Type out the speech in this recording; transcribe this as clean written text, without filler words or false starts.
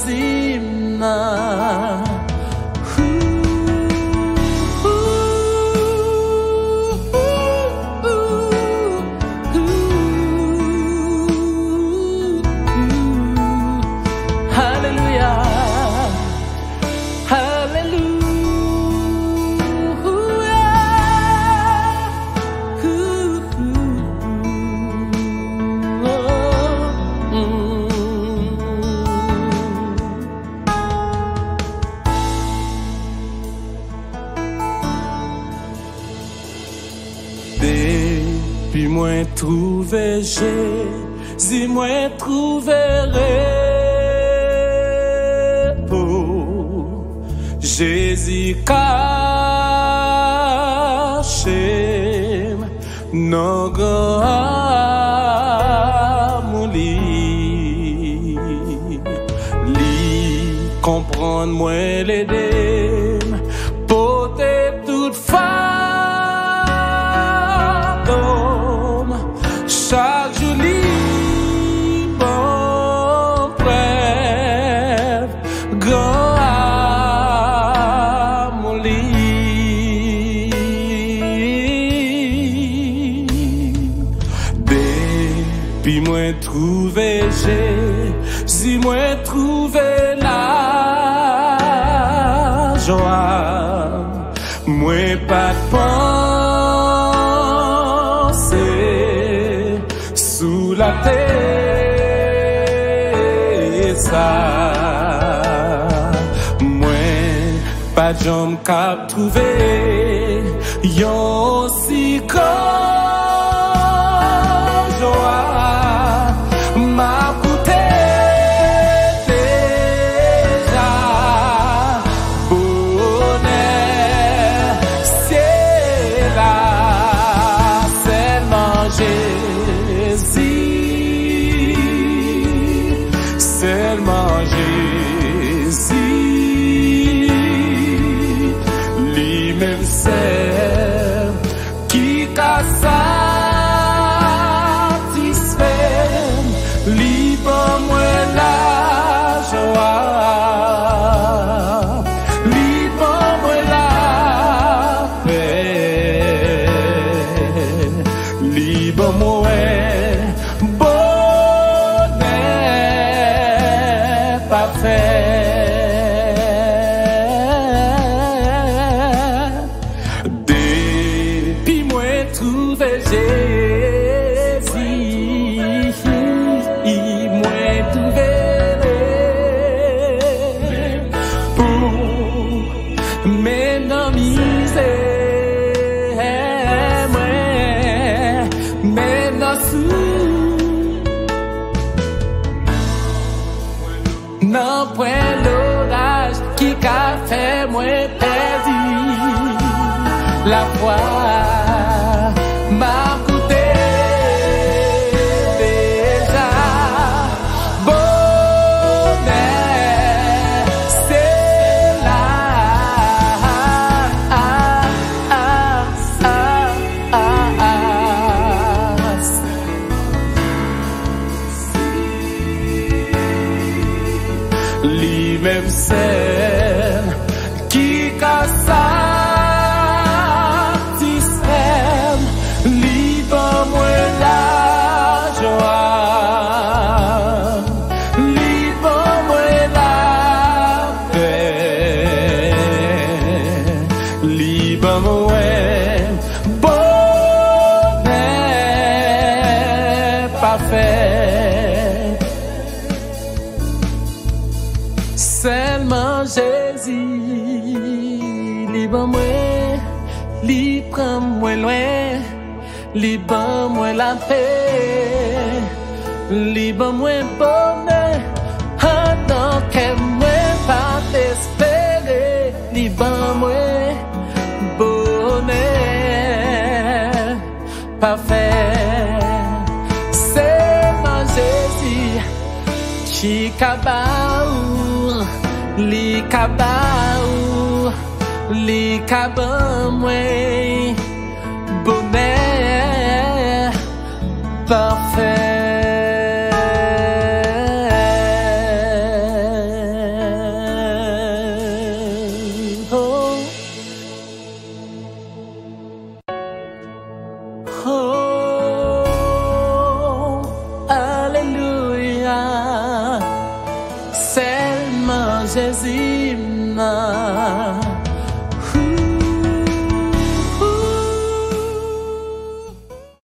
zima. Depuis moi trouvé Jésus, moi trouvé repos. Jésus caché non grand mon lit, comprendre moi l'aider, porter toute femme. Chaque jour bon prêve, grand à mon lit. Depuis moi trouvé Jésus, moi trouvé la joie, moi pas de pensée sous la terre, ça. Moi, pas de jambes qu'à trouver, yon si grand joie, m'a coûté déjà bonheur, c'est là, seulement seulement Jésus, lui-même c'est qui t'a satisfait, libre moi la joie, libre moi la paix, libre moi depuis moi trouvé Jésus, moi trouvé pour mes non misère, mes non sous, non point l'orage qui a fait moi perdre la foi, m'a coûté déjà bonheur, c'est là, lui-même c'est qui casse seulement Jésus, libre moi, libre moi loin, libre moi la paix, libre moi bonheur, tant que moi pas t'espérer, libre moi bonheur parfait, seulement Jésus qui cabaou. Li kabaou, li kabamwe, bonheur parfait. Jésus.